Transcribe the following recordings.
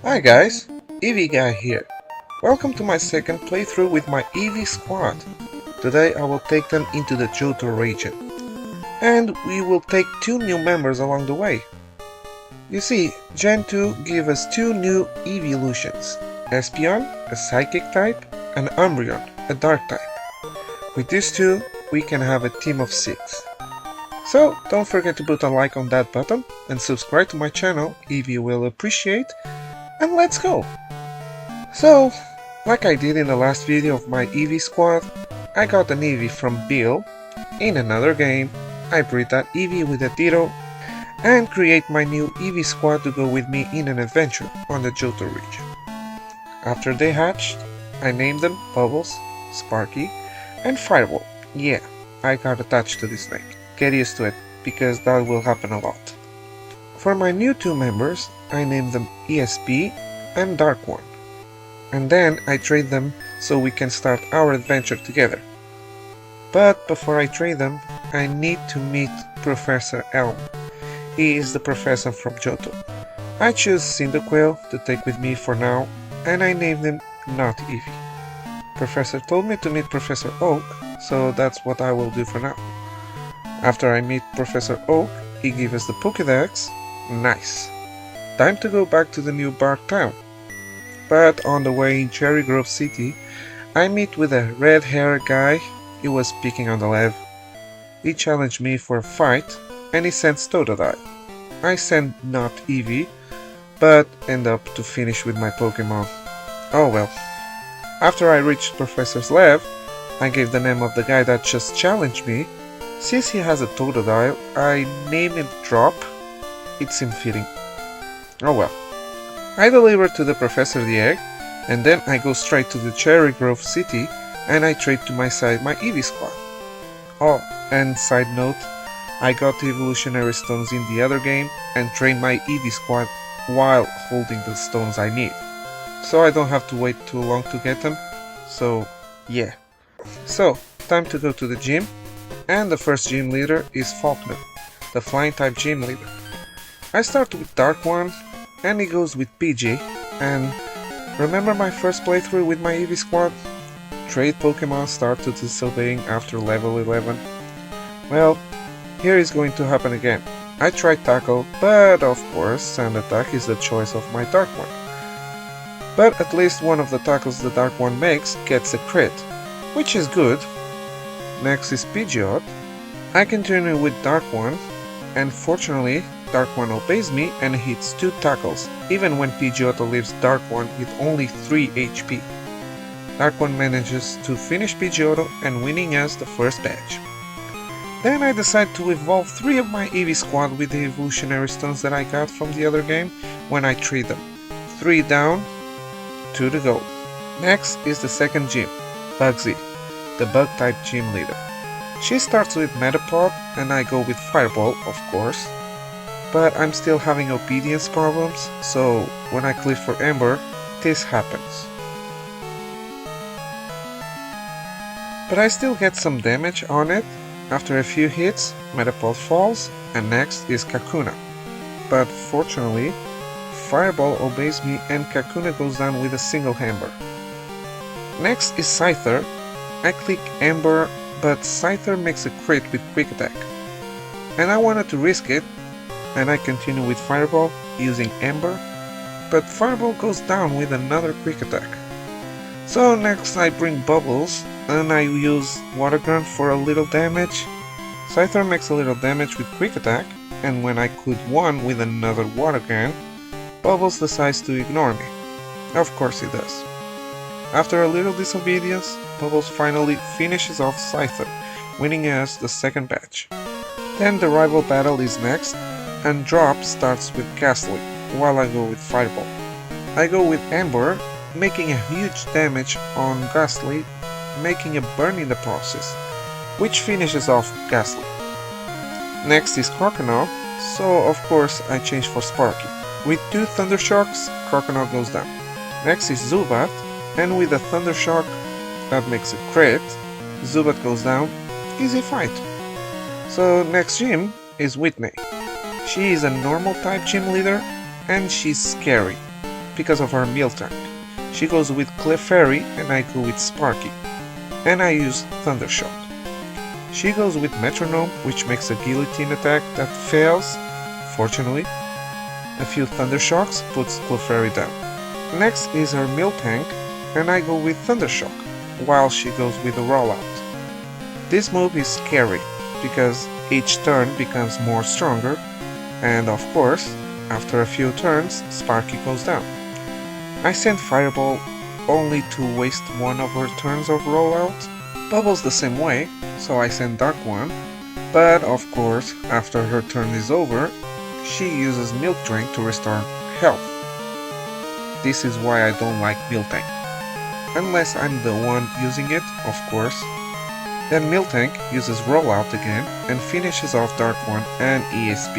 Hi guys, Eevee Guy here. Welcome to my second playthrough with my Eevee squad. Today I will take them into the Johto region. And we will take two new members along the way. You see, Gen 2 gave us two new Eeveelutions. Espeon, a psychic type, and Umbreon, a dark type. With these two, we can have a team of 6. So, don't forget to put a like on that button and subscribe to my channel, Eevee will appreciate, and let's go! So, like I did in the last video of my Eevee squad, I got an Eevee from Bill. In another game, I breed that Eevee with a Ditto and create my new Eevee squad to go with me in an adventure on the Johto region. After they hatched, I named them Bubbles, Sparky, and Fireball. Yeah, I got attached to this name. Get used to it, because that will happen a lot. For my new two members, I named them ESP and Dark One. And then I trade them so we can start our adventure together. But before I trade them, I need to meet Professor Elm. He is the professor from Johto. I choose Cyndaquil to take with me for now, and I named him Not Eevee. Professor told me to meet Professor Oak, so that's what I will do for now. After I meet Professor Oak, he gives us the Pokédex. Nice. Time to go back to the new Bark Town. But on the way in Cherry Grove City, I meet with a red-haired guy. He was speaking on the lab. He challenged me for a fight, and he sends Totodile. I send Not Eevee, but end up to finish with my Pokemon. Oh well. After I reached Professor's lab, I gave the name of the guy that just challenged me. Since he has a Totodile, I name him Drop. It seemed fitting. Oh well. I deliver to the professor the egg, and then I go straight to the Cherry Grove City and I trade to my side my Eevee squad. Oh, and side note, I got the evolutionary stones in the other game and trained my Eevee squad while holding the stones I need. So I don't have to wait too long to get them. So, yeah. So, time to go to the gym. And the first gym leader is Faulkner, the flying type gym leader. I start with Dark One, and he goes with PG, and remember my first playthrough with my Eevee squad? Trade Pokemon start to disobeying after level 11. Well, here is going to happen again. I tried Tackle, but of course Sand Attack is the choice of my Dark One. But at least one of the tackles the Dark One makes gets a crit, which is good. Next is Pidgeot. I continue with Dark One, and fortunately, Dark One obeys me and hits 2 tackles, even when Pidgeotto leaves Dark One with only 3 HP. Dark One manages to finish Pidgeotto and winning us the first badge. Then I decide to evolve 3 of my Eevee squad with the evolutionary stones that I got from the other game when I trade them. 3 down, 2 to go. Next is the second gym, Bugsy, the bug-type gym leader. She starts with Metapod and I go with Fireball, of course. But I'm still having obedience problems, so when I click for Ember, this happens. But I still get some damage on it. After a few hits, Metapod falls, and next is Kakuna. But fortunately, Fireball obeys me and Kakuna goes down with a single Ember. Next is Scyther. I click Ember, but Scyther makes a crit with Quick Attack. And I wanted to risk it, and I continue with Fireball using Ember, but Fireball goes down with another Quick Attack. So next I bring Bubbles, and I use Water Gun for a little damage. Scyther makes a little damage with Quick Attack, and when I could one with another Water Gun, Bubbles decides to ignore me. Of course he does. After a little disobedience, Bubbles finally finishes off Scyther, winning us the second batch. Then the rival battle is next, and Drop starts with Ghastly, while I go with Fireball. I go with Ember, making a huge damage on Ghastly, making a burn in the process, which finishes off Ghastly. Next is Croconaw, so of course I change for Sparky. With 2 Thundershocks, Croconaw goes down. Next is Zubat, and with a Thundershock that makes a crit, Zubat goes down. Easy fight. So next gym is Whitney. She is a normal type gym leader and she's scary. because of her Miltank. She goes with Clefairy and I go with Sparky. And I use Thundershock. She goes with Metronome, which makes a guillotine attack that fails, fortunately. A few Thundershocks puts Clefairy down. Next is her Miltank, and I go with Thundershock, while she goes with a Rollout. This move is scary, because each turn becomes more stronger, and of course, after a few turns, Sparky goes down. I send Fireball only to waste one of her turns of Rollout. Bubbles the same way, so I send Dark One, but of course, after her turn is over, she uses Milk Drink to restore health. This is why I don't like Miltank. Unless I'm the one using it, of course. Then Miltank uses Rollout again and finishes off Dark One and ESP.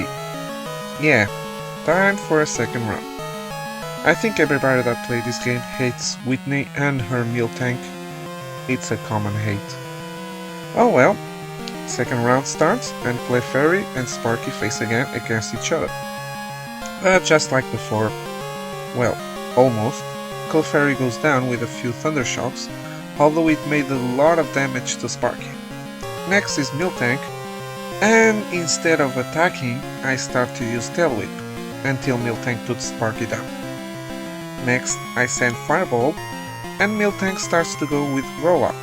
Yeah, time for a second round. I think everybody that played this game hates Whitney and her Miltank. It's a common hate. Oh well, second round starts and Clefairy and Sparky face again against each other. But just like before, well, almost, Clefairy goes down with a few Thundershocks, although it made a lot of damage to Sparky. Next is Miltank, and instead of attacking, I start to use Tail Whip until Miltank puts Sparky down. Next, I send Fireball, and Miltank starts to go with Rollout.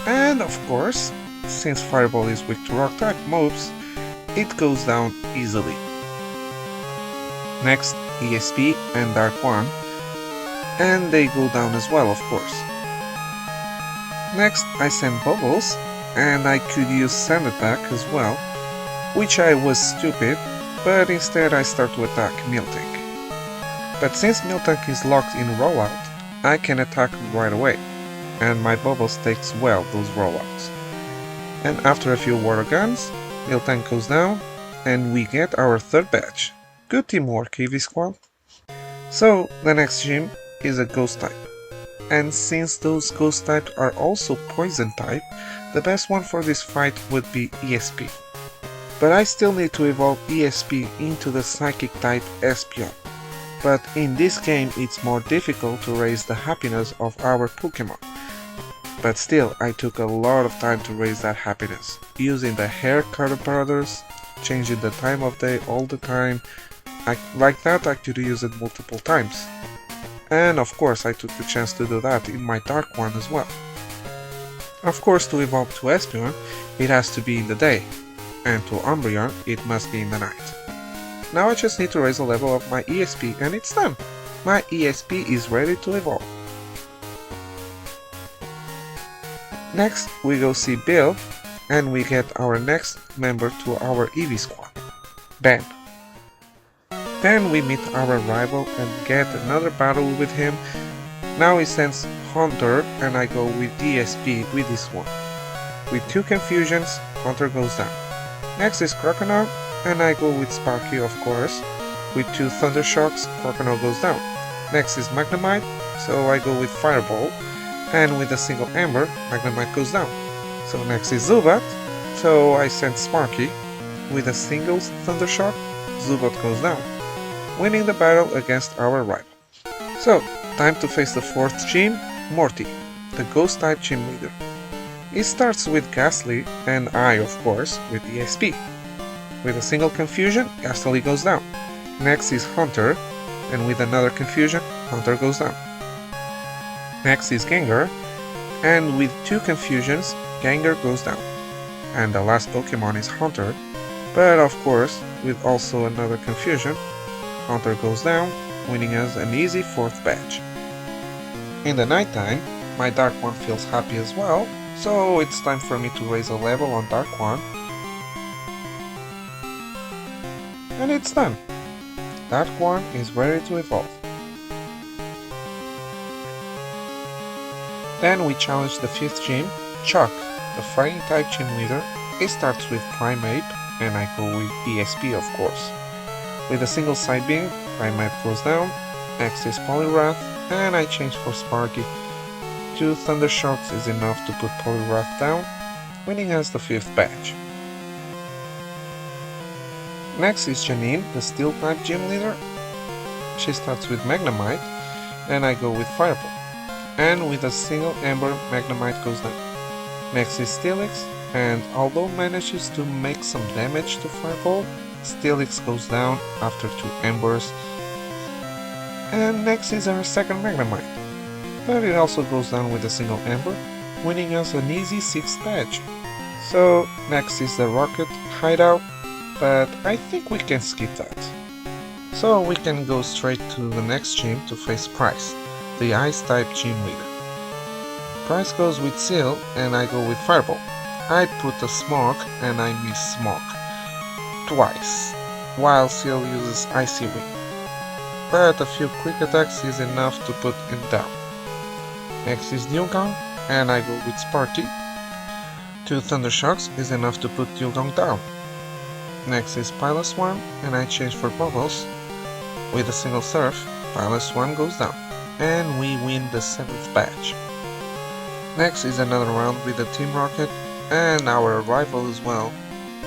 And of course, since Fireball is weak to Rock type mobs, it goes down easily. Next, ESP and Dark One, and they go down as well, of course. Next, I send Bubbles, and I could use Sand Attack as well, which I was stupid, but instead I start to attack Miltank. But since Miltank is locked in Rollout, I can attack right away, and my Bubbles takes well those Rollouts. And after a few Water Guns, Miltank goes down, and we get our third badge. Good teamwork, Eevee Squad. So, the next gym is a Ghost type. And since those Ghost types are also Poison type, the best one for this fight would be ESP. But I still need to evolve ESP into the Psychic type Espeon. But in this game it's more difficult to raise the happiness of our Pokémon. But still, I took a lot of time to raise that happiness, using the hair caterpillars, changing the time of day all the time. Like that I could use it multiple times. And of course I took the chance to do that in my Dark One as well. Of course, to evolve to Espeon, it has to be in the day, and to Umbreon, it must be in the night. Now I just need to raise the level of my ESP and it's done! My ESP is ready to evolve. Next we go see Bill, and we get our next member to our Eevee Squad, Ben. Then we meet our rival and get another battle with him. Now he sends Haunter and I go with ESP with this one. With 2 confusions, Haunter goes down. Next is Croconaw, and I go with Sparky, of course. With 2 Thundershocks, Croconaw goes down. Next is Magnemite, so I go with Fireball, and with a single Ember, Magnemite goes down. So next is Zubat, so I send Sparky. With a single Thundershock, Zubat goes down, winning the battle against our rival. So, time to face the 4th gym, Morty, the Ghost type gym leader. It starts with Ghastly, and I, of course, with ESP. With a single confusion, Ghastly goes down. Next is Hunter, and with another confusion, Hunter goes down. Next is Gengar, and with 2 confusions, Gengar goes down. And the last Pokemon is Hunter, but of course, with also another confusion, Hunter goes down, winning us an easy 4th badge. In the nighttime, my Dark One feels happy as well, so it's time for me to raise a level on Dark One. And it's done! Dark One is ready to evolve. Then we challenge the 5th gym, Chuck, the fighting type gym leader. It starts with Primeape, and I go with ESP, of course. With a single side beam, Primeape goes down. Next is Poliwrath, and I change for Sparky. 2 Thundershocks is enough to put Poliwrath down, winning us the 5th badge. Next is Janine, the Steel type gym leader. She starts with Magnemite, and I go with Fireball. And with a single Ember, Magnemite goes down. Next is Steelix, and although manages to make some damage to Fireball, Steelix goes down after 2 Embers. And next is our second Magnemite, but it also goes down with a single Ember, winning us an easy 6th badge. So next is the Rocket Hideout, but I think we can skip that. So we can go straight to the next gym to face Price, the Ice-type gym leader. Price goes with Seal and I go with Fireball. I put a Smoke and I miss Smoke twice, while Seal uses Icy Wing. But a few quick attacks is enough to put him down. Next is Dewgong and I go with Sparky. 2 Thunder Shocks is enough to put Dewgong down. Next is Piloswine and I change for Bubbles. With a single Surf, Piloswine goes down, and we win the 7th badge. Next is another round with the Team Rocket and our rival as well,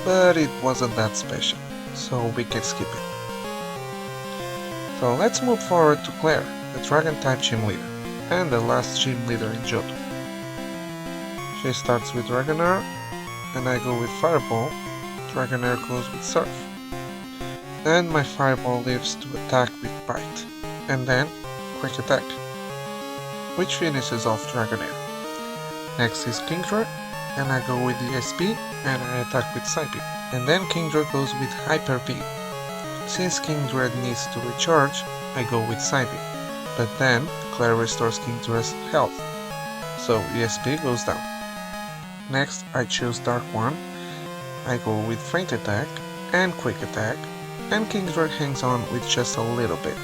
but it wasn't that special, so we can skip it. So let's move forward to Claire, the Dragon-type gym leader, and the last gym leader in Johto. She starts with Dragonair, and I go with Fireball. Dragonair goes with Surf. Then my Fireball lives to attack with Bite, and then Quick Attack, which finishes off Dragonair. Next is Kingdra, and I go with the ESP, and I attack with Psybeam. And then Kingdra goes with Hyper Beam. Since Kingdra needs to recharge, I go with Psybeam, but then Claire restores Kingdra's health, so ESP goes down. Next I choose Dark One, I go with Faint Attack and Quick Attack, and Kingdra hangs on with just a little bit.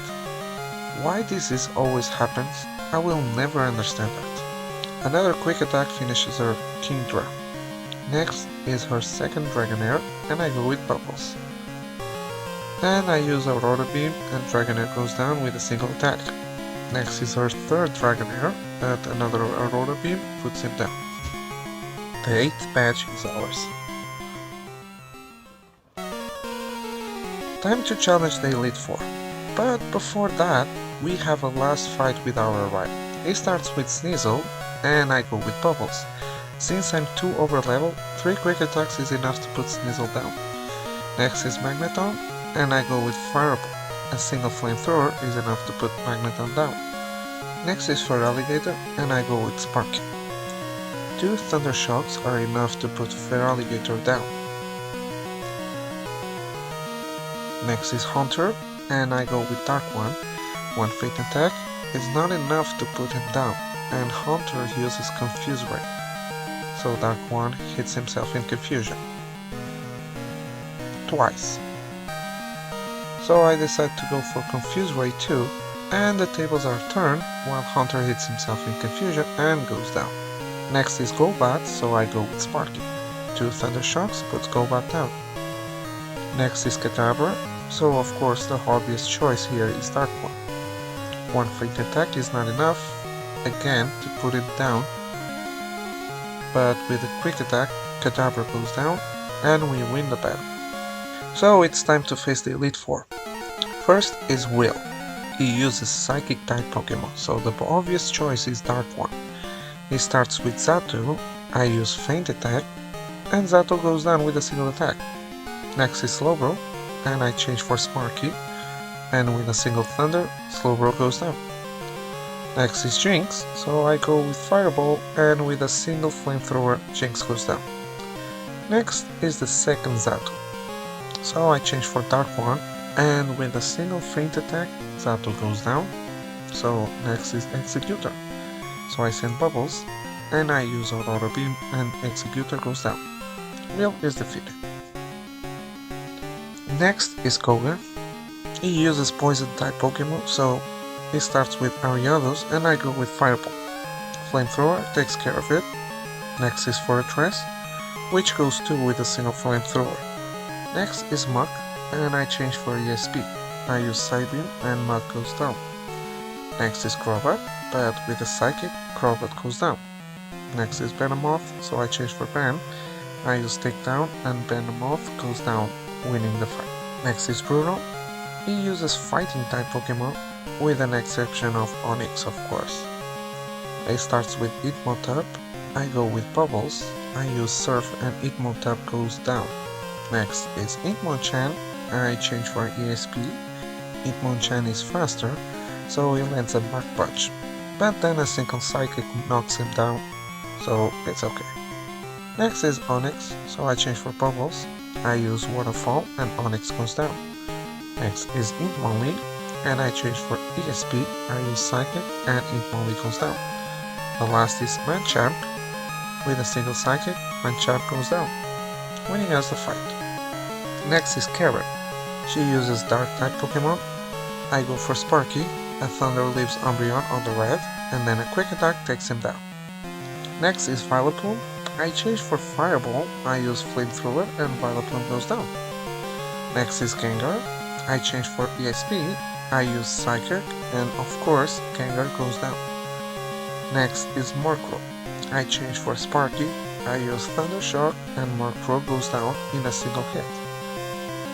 Why this always happens, I will never understand that. Another Quick Attack finishes her Kingdra. Next is her second Dragonair, and I go with Bubbles. Then I use Aurora Beam and Dragonair goes down with a single attack. Next is her third Dragonair, but another Aurora Beam puts him down. The 8th badge is ours. Time to challenge the Elite Four, but before that, we have a last fight with our rival. He starts with Sneasel, and I go with Bubbles. Since I'm too overleveled, 3 quick attacks is enough to put Sneasel down. Next is Magneton, and I go with Fireball. A single Flamethrower is enough to put Magneton down. Next is Feraligatr, and I go with Sparky. 2 Thunder Shocks are enough to put Feraligatr down. Next is Haunter, and I go with Dark One. 1 Fate attack is not enough to put him down, and Haunter uses Confuse Ray, so Dark One hits himself in confusion twice. So I decide to go for Confuse Ray too, and the tables are turned while Haunter hits himself in confusion and goes down. Next is Golbat, so I go with Sparky. 2 Thunder Shocks puts Golbat down. Next is Kadabra, so of course the obvious choice here is Dark One. 1 Fate attack is not enough, again, to put it down, but with a quick attack, Kadabra goes down, and we win the battle. So it's time to face the Elite Four. First is Will. He uses Psychic type Pokemon, so the obvious choice is Dark One. He starts with Zato, I use Faint attack, and Zato goes down with a single attack. Next is Slowbro, and I change for Sparky, and with a single Thunder, Slowbro goes down. Next is Jinx, so I go with Fireball, and with a single Flamethrower, Jinx goes down. Next is the second Zato, so I change for Dark One, and with a single Faint attack, Zato goes down. So next is Executor, so I send Bubbles, and I use Aurora Beam, and Executor goes down. Will is defeated. Next is Koga. He uses Poison type Pokemon, so he starts with Ariados, and I go with Fireball. Flamethrower takes care of it. Next is Fortress, which goes too with a single Flamethrower. Next is Muk, and I change for ESP. I use Psybeam, and Muk goes down. Next is Crobat, but with a Psychic, Crobat goes down. Next is Venomoth, so I change for Ben. I use Takedown, and Venomoth goes down, winning the fight. Next is Bruno. He uses Fighting type Pokemon, with an exception of Onyx, of course. I starts with Eeveelutions, I go with Bubbles, I use Surf and Eeveelutions goes down. Next is Eeveelutions, I change for ESP. Eeveelutions is faster, so he lands a back punch. But then a single Psychic knocks him down, so it's okay. Next is Onyx, so I change for Bubbles, I use Waterfall and Onyx goes down. Next is Eeveelutions, and I change for ESP, I use Psychic and Eeveelutions goes down. The last is Machamp, with a single Psychic, Machamp goes down, winning us the fight. Next is Carrot, she uses Dark type Pokemon, I go for Sparky, a Thunder leaves Umbreon on the red, and then a Quick Attack takes him down. Next is Vileplume, I change for Fireball, I use Flamethrower and Vileplume goes down. Next is Gengar, I change for ESP, I use Psychic, and of course Gengar goes down. Next is Murkrow, I change for Sparky, I use Thunder Shock, and Murkrow goes down in a single hit.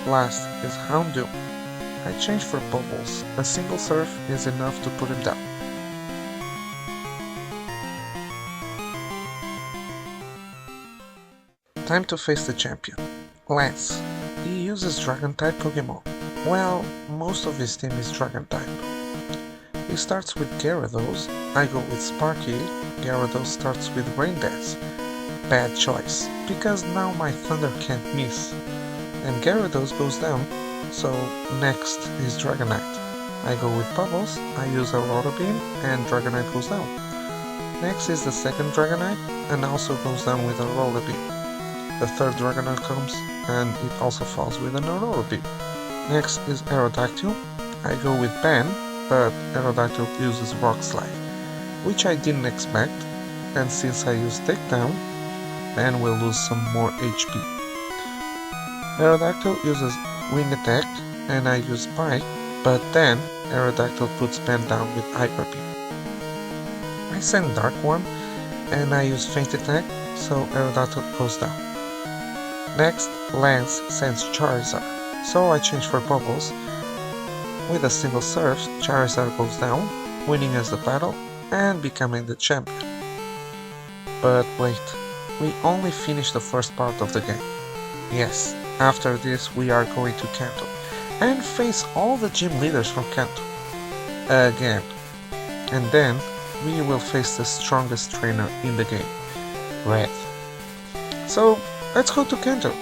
Last is Houndoom, I change for Bubbles, a single Surf is enough to put him down. Time to face the champion, Lance. He uses Dragon-type Pokemon. Well, most of his team is Dragon-type. He starts with Gyarados, I go with Sparky, Gyarados starts with Rain Dance. Bad choice, because now my Thunder can't miss. And Gyarados goes down, so next is Dragonite. I go with Bubbles, I use Aurora Beam, and Dragonite goes down. Next is the second Dragonite, and also goes down with Aurora Beam. The third Dragonite comes, and it also falls with an Aurora Beam. Next is Aerodactyl, I go with Ben, but Aerodactyl uses Rock Slide, which I didn't expect, and since I use Takedown, Ben will lose some more HP. Aerodactyl uses Wing Attack, and I use Bite, but then Aerodactyl puts Ben down with Hyper Beam. I send Dark One, and I use Feint Attack, so Aerodactyl goes down. Next, Lance sends Charizard, so I change for Bubbles. With a single Surf, Charizard goes down, winning us the battle and becoming the champion. But wait, we only finished the first part of the game. Yes, after this we are going to Kanto and face all the gym leaders from Kanto again. And then we will face the strongest trainer in the game, Red. So let's go to Kanto.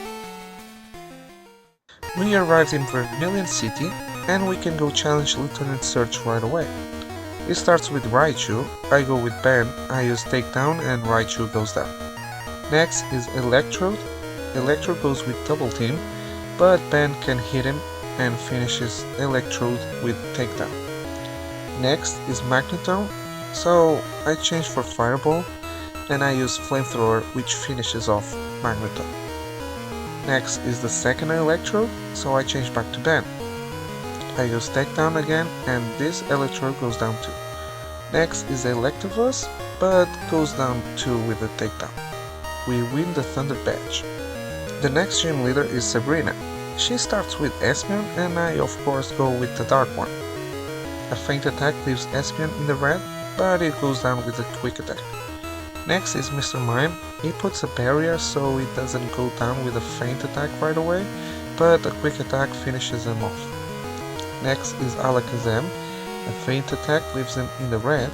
We arrived in Vermilion City and we can go challenge Lieutenant Surge right away. It starts with Raichu, I go with Ben, I use Takedown and Raichu goes down. Next is Electrode. Electrode goes with Double Team, but Ben can hit him and finishes Electrode with Takedown. Next is Magneton, so I change for Fireball and I use Flamethrower, which finishes off Magneton. Next is the second Electrode, so I change back to Ben. I use Takedown again and this Electrode goes down too. Next is Electabuzz, but goes down too with the Takedown. We win the Thunder Badge. The next gym leader is Sabrina. She starts with Espeon and I of course go with the Dark One. A Feint Attack leaves Espeon in the red, but it goes down with a Quick Attack. Next is Mr. Mime. He puts a barrier so it doesn't go down with a Feint Attack right away, but a Quick Attack finishes him off. Next is Alakazam. A Feint Attack leaves him in the red,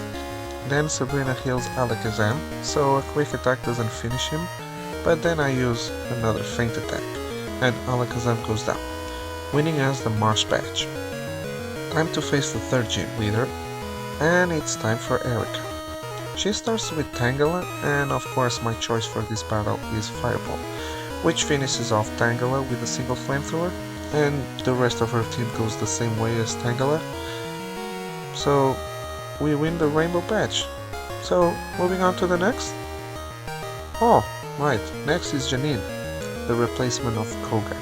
then Sabrina heals Alakazam, so a Quick Attack doesn't finish him, but then I use another Feint Attack, and Alakazam goes down, winning us the Marsh Badge. Time to face the third gym leader, and it's time for Erika. She starts with Tangela, and of course my choice for this battle is Fireball, which finishes off Tangela with a single Flamethrower, and the rest of her team goes the same way as Tangela, so we win the Rainbow Badge. So moving on to the next. Oh, right, next is Janine, the replacement of Koga.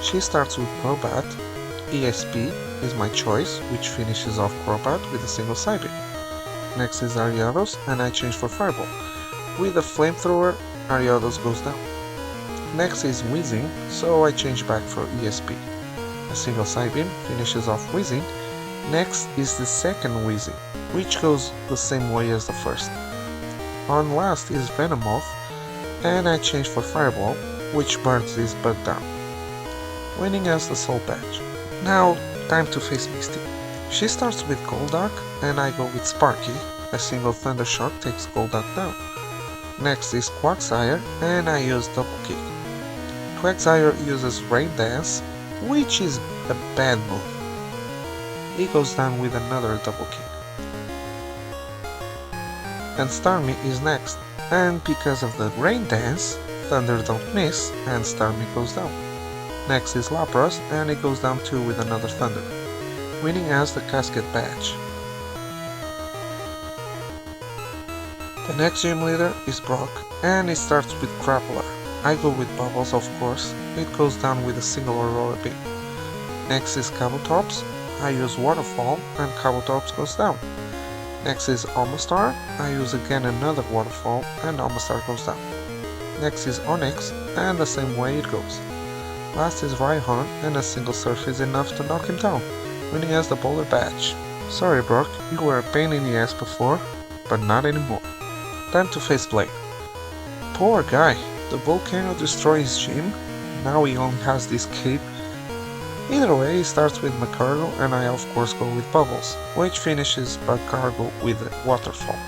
She starts with Crobat, ESP is my choice, which finishes off Crobat with a single Psybeam. Next is Ariados, and I change for Fireball. With a Flamethrower, Ariados goes down. Next is Weezing, so I change back for ESP. A single Psybeam finishes off Weezing, Next is the second Wheezy, which goes the same way as the first. On last is Venomoth, and I change for Fireball, which burns this bug down, winning us the Soul Badge. Now, time to face Misty. She starts with Golduck, and I go with Sparky. A single Thunder Shock takes Golduck down. Next is Quagsire, and I use Double Kick. Quagsire uses Rain Dance, which is a bad move. He goes down with another Double Kick. And Starmie is next, and because of the Rain Dance, Thunder don't miss, and Starmie goes down. Next is Lapras, and he goes down too with another Thunder, winning us the Casket Badge. The next gym leader is Brock, and it starts with Grappler. I go with Bubbles, of course. It goes down with a single Aurora Beam. Next is Kabutops. I use Waterfall, and Kabutops goes down. Next is Almastar. I use again another Waterfall, and Almastar goes down. Next is Onix, and the same way it goes. Last is Rhyhorn, and a single Surf is enough to knock him down, winning us the Boulder Badge. Sorry Brock, you were a pain in the ass before, but not anymore. Time to face Blade. Poor guy, the volcano destroyed his gym, now he only has this cape. Either way, he starts with Magcargo, and I of course go with Bubbles, which finishes Magcargo with a Waterfall.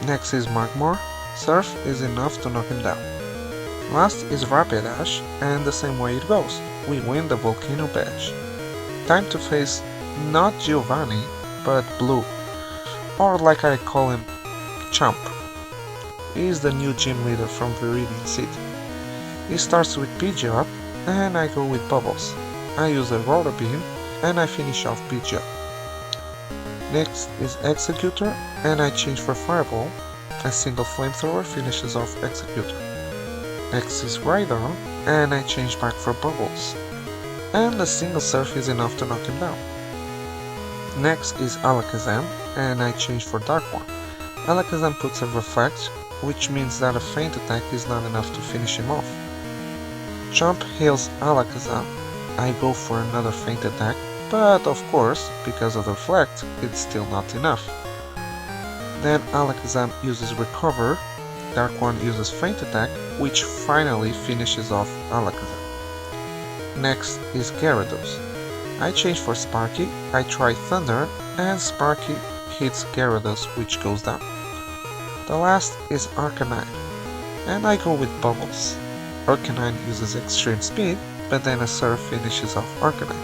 Next is Magmar. Surf is enough to knock him down. Last is Rapidash, and the same way it goes, we win the Volcano Badge. Time to face not Giovanni, but Blue, or like I call him, Chump. He is the new gym leader from Viridian City. He starts with Pidgeot, and I go with Bubbles. I use a Rotor Beam, and I finish off Pidgeot. Next is Executor, and I change for Fireball. A single Flamethrower finishes off Executor. Next is Rhydon, and I change back for Bubbles. And a single Surf is enough to knock him down. Next is Alakazam, and I change for Dark One. Alakazam puts a Reflect, which means that a Feint attack is not enough to finish him off. Chomp heals Alakazam. I go for another Feint attack, but of course, because of the Reflect, it's still not enough. Then Alakazam uses Recover, Dark One uses Feint attack, which finally finishes off Alakazam. Next is Gyarados. I change for Sparky, I try Thunder, and Sparky hits Gyarados, which goes down. The last is Arcanine, and I go with Bubbles. Arcanine uses Extreme Speed, but then a Surf finishes off Arcanine.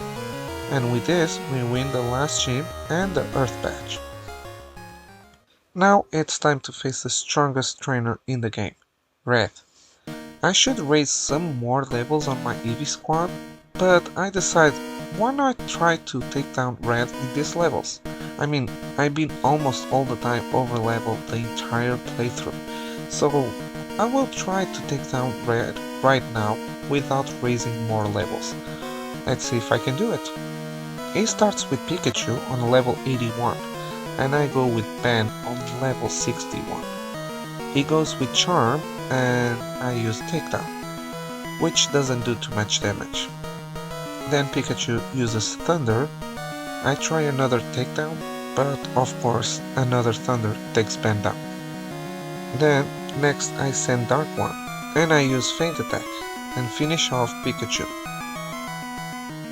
And with this, we win the last gym and the Earth Badge. Now it's time to face the strongest trainer in the game, Red. I should raise some more levels on my Eevee squad, but I decide why not try to take down Red in these levels. I mean, I've been almost all the time over leveled the entire playthrough, so I will try to take down Red right now without raising more levels. Let's see if I can do it. He starts with Pikachu on level 81, and I go with Ben on level 61. He goes with Charm, and I use Takedown, which doesn't do too much damage. Then Pikachu uses Thunder. I try another Takedown, but of course another Thunder takes Ben down. Then next I send Dark One, and I use Feint Attack, and finish off Pikachu.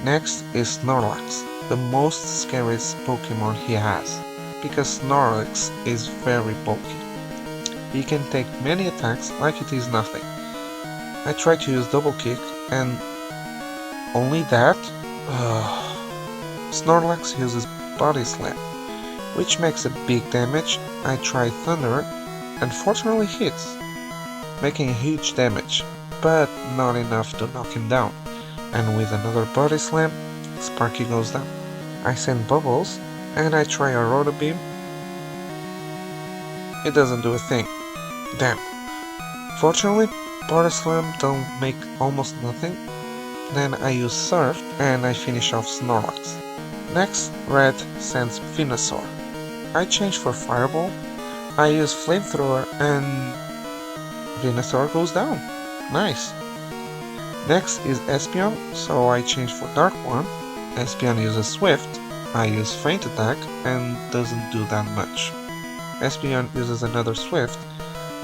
Next is Snorlax, the most scariest Pokemon he has, because Snorlax is very bulky. He can take many attacks like it is nothing. I try to use Double Kick, and only that? Snorlax uses Body Slam, which makes a big damage. I try Thunder, and fortunately hits, making a huge damage, but not enough to knock him down. And with another Body Slam, Sparky goes down. I send Bubbles, and I try a Rotor Beam. It doesn't do a thing. Damn. Fortunately, Body Slam don't make almost nothing. Then I use Surf, and I finish off Snorlax. Next, Red sends Venusaur. I change for Fireball. I use Flamethrower, and Venusaur goes down. Nice. Next is Espeon, so I change for Dark One. Espeon uses Swift. I use Feint Attack and doesn't do that much. Espeon uses another Swift,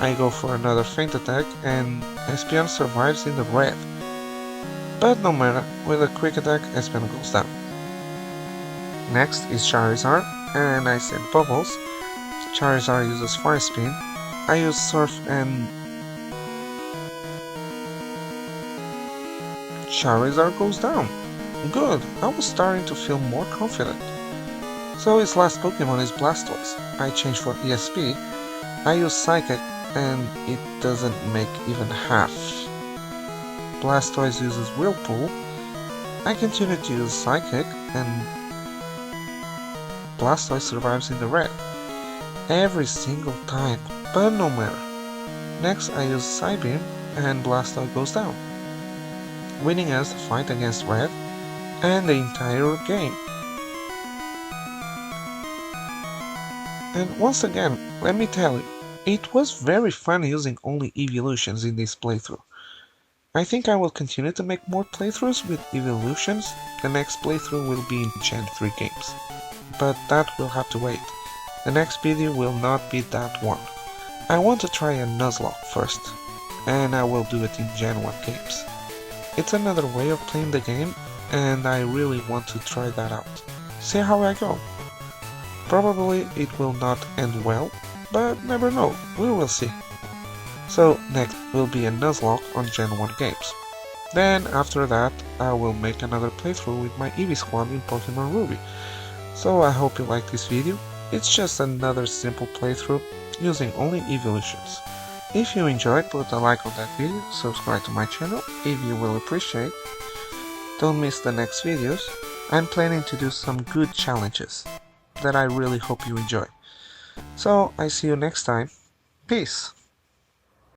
I go for another Feint Attack and Espeon survives in the red. But no matter, with a Quick Attack Espeon goes down. Next is Charizard, and I send Bubbles. Charizard uses Fire Spin, I use Surf and Charizard goes down. Good, I was starting to feel more confident. So his last Pokemon is Blastoise. I change for ESP, I use Psychic and it doesn't make even half. Blastoise uses Whirlpool, I continue to use Psychic and Blastoise survives in the red. Every single time, but no matter. Next I use Psybeam and Blastoise goes down, winning us the fight against red and the entire game. And once again, let me tell you, it was very fun using only Eeveelutions in this playthrough. I think I will continue to make more playthroughs with Eeveelutions. The next playthrough will be in Gen 3 games. But that will have to wait. The next video will not be that one. I want to try a Nuzlocke first, and I will do it in Gen 1 games. It's another way of playing the game, and I really want to try that out. See how I go. Probably it will not end well, but never know, we will see. So next will be a Nuzlocke on Gen 1 games. Then after that I will make another playthrough with my Eevee squad in Pokemon Ruby. So I hope you like this video. It's just another simple playthrough using only Eeveelutions. If you enjoyed, put a like on that video, subscribe to my channel if you will appreciate. Don't miss the next videos. I'm planning to do some good challenges that I really hope you enjoy. So I see you next time. Peace!